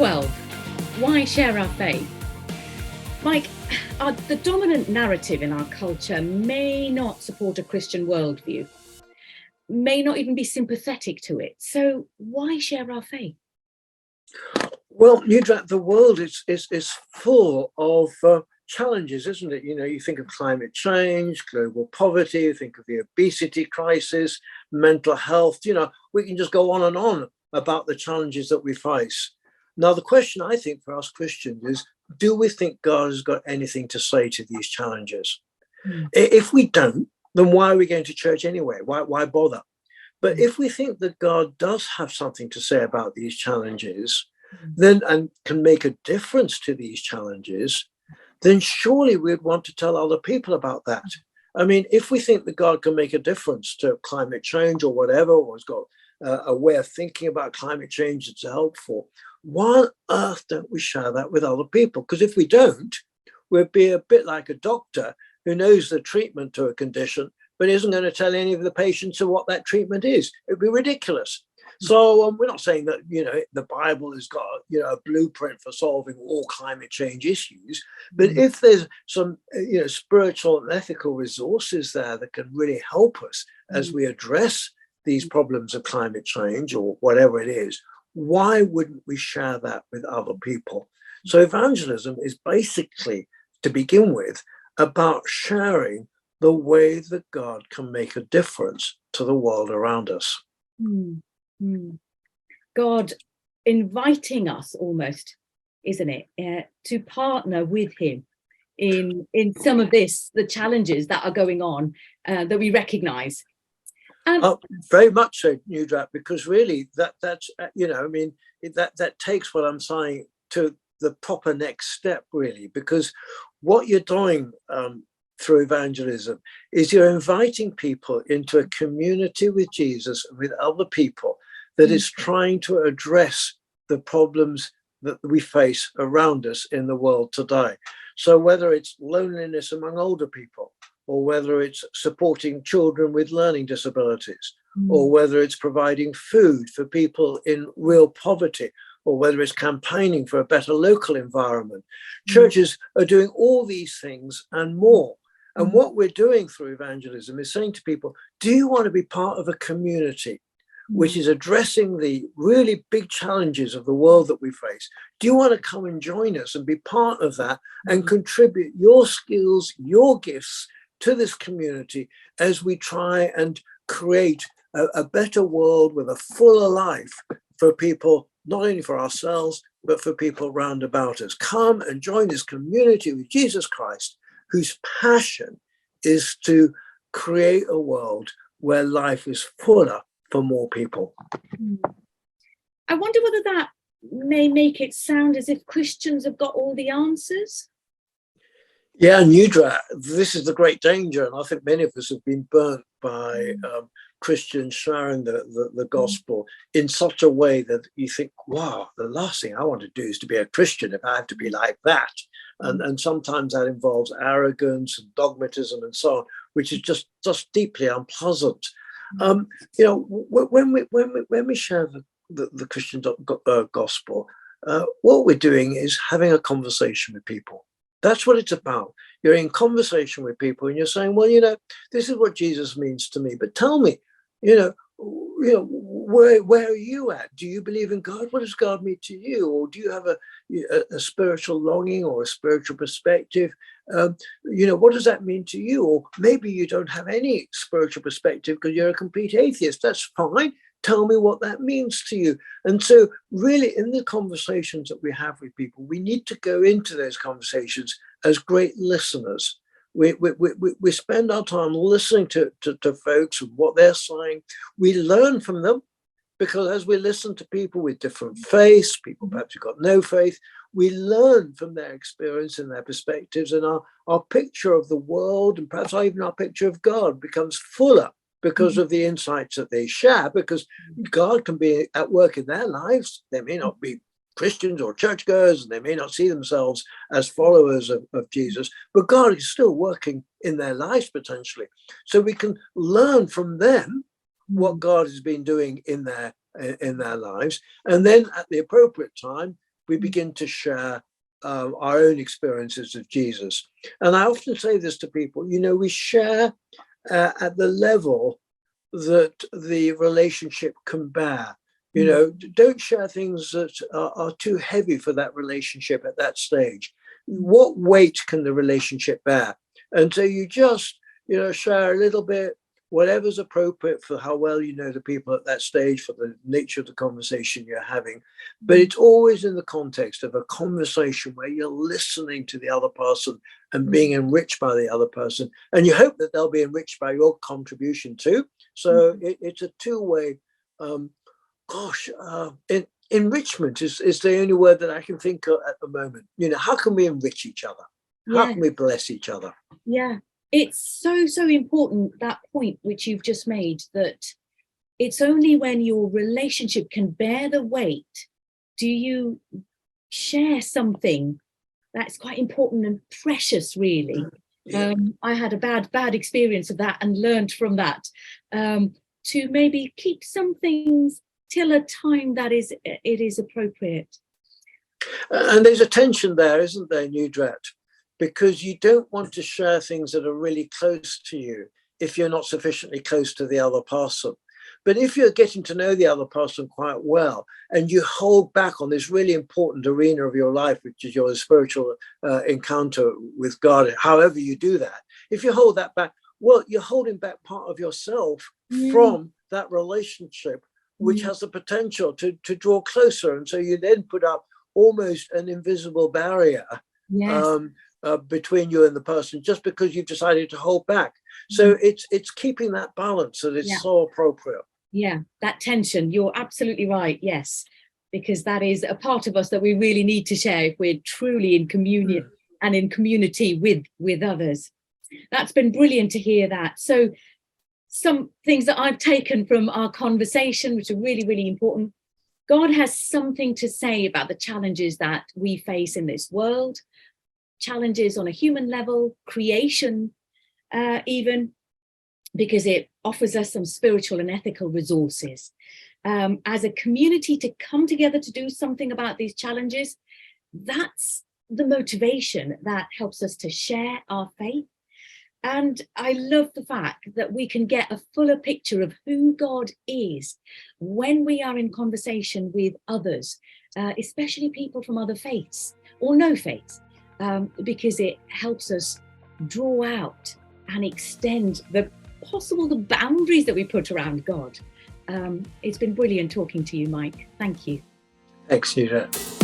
CH12, why share our faith? Mike, the dominant narrative in our culture may not support a Christian worldview, may not even be sympathetic to it. So why share our faith? Well, Nudrat, the world is full of challenges, isn't it? You know, you think of climate change, global poverty, you think of the obesity crisis, mental health. You know, we can just go on about the challenges that we face. Now, the question I think for us Christians is, do we think God has got anything to say to these challenges? If we don't, then why are we going to church anyway? Why bother? But if we think that God does have something to say about these challenges, then and can make a difference to these challenges, then surely we'd want to tell other people about that. I mean, if we think that God can make a difference to climate change or whatever, or has got a way of thinking about climate change that's helpful, why on earth don't we share that with other people? Because if we don't, we'll be a bit like a doctor who knows the treatment to a condition, but isn't going to tell any of the patients what that treatment is. It'd be ridiculous. So we're not saying that, you know, the Bible has got, you know, a blueprint for solving all climate change issues. But if there's some, you know, spiritual and ethical resources there that can really help us as we address these problems of climate change or whatever it is, why wouldn't we share that with other people? So evangelism is basically, to begin with, about sharing the way that God can make a difference to the world around us. God inviting us almost, isn't it, to partner with him in some of the challenges that are going on that we recognize. Very much so, Nudrat, because really that's you know, I mean, that takes what I'm saying to the proper next step, really, because what you're doing through evangelism is you're inviting people into a community with Jesus and with other people that is trying to address the problems that we face around us in the world today. So whether it's loneliness among older people, or whether it's supporting children with learning disabilities, or whether it's providing food for people in real poverty, or whether it's campaigning for a better local environment. Churches are doing all these things and more. And what we're doing through evangelism is saying to people, do you want to be part of a community which is addressing the really big challenges of the world that we face? Do you want to come and join us and be part of that and contribute your skills, your gifts to this community as we try and create a better world with a fuller life for people, not only for ourselves, but for people round about us? Come and join this community with Jesus Christ, whose passion is to create a world where life is fuller for more people. I wonder whether that may make it sound as if Christians have got all the answers. Yeah, Nudrat, this is the great danger, and I think many of us have been burnt by Christians sharing the gospel in such a way that you think, wow, the last thing I want to do is to be a Christian if I have to be like that. And sometimes that involves arrogance and dogmatism and so on, which is just deeply unpleasant. You know, when we share the Christian gospel, what we're doing is having a conversation with people. That's what it's about. You're in conversation with people and you're saying, well, you know, this is what Jesus means to me, but tell me, you know, where are you at? Do you believe in God? What does God mean to you? Or do you have a spiritual longing or a spiritual perspective? You know, what does that mean to you? Or maybe you don't have any spiritual perspective because you're a complete atheist. That's fine. Tell me what that means to you. And so really in the conversations that we have with people, we need to go into those conversations as great listeners. We spend our time listening to folks and what they're saying. We learn from them, because as we listen to people with different faiths, people perhaps who've got no faith, we learn from their experience and their perspectives, and our picture of the world and perhaps even our picture of God becomes fuller because of the insights that they share, because God can be at work in their lives. They may not be Christians or churchgoers, and they may not see themselves as followers of Jesus, but God is still working in their lives potentially. So we can learn from them what God has been doing in their lives, and then at the appropriate time we begin to share our own experiences of Jesus. And I often say this to people, we share at the level that the relationship can bear. Don't share things that are too heavy for that relationship at that stage. What weight can the relationship bear? And so you just, share a little bit, whatever's appropriate for how well you know the people at that stage, for the nature of the conversation you're having. But it's always in the context of a conversation where you're listening to the other person and being enriched by the other person. And you hope that they'll be enriched by your contribution too. So it's a two-way, enrichment is the only word that I can think of at the moment. How can we enrich each other? How can we bless each other? Yeah. It's so important, that point which you've just made, that it's only when your relationship can bear the weight do you share something that's quite important and precious, really. Yeah. I had a bad experience of that and learned from that, to maybe keep some things till a time that it is appropriate. And there's a tension there, isn't there, Nudrat? Because you don't want to share things that are really close to you if you're not sufficiently close to the other person. But if you're getting to know the other person quite well and you hold back on this really important arena of your life, which is your spiritual encounter with God, however you do that, if you hold that back, well, you're holding back part of yourself from that relationship, which has the potential to draw closer. And so you then put up almost an invisible barrier. Yes. Between you and the person, just because you've decided to hold back. So it's keeping that balance that is so appropriate. Yeah, that tension. You're absolutely right. Yes, because that is a part of us that we really need to share if we're truly in communion and in community with others. That's been brilliant to hear that. So some things that I've taken from our conversation, which are really, really important. God has something to say about the challenges that we face in this world. Challenges on a human level, creation, even, because it offers us some spiritual and ethical resources. As a community to come together to do something about these challenges, that's the motivation that helps us to share our faith. And I love the fact that we can get a fuller picture of who God is when we are in conversation with others, especially people from other faiths or no faiths. Because it helps us draw out and extend the boundaries that we put around God. It's been brilliant talking to you, Mike. Thank you. Thanks, Nudrat.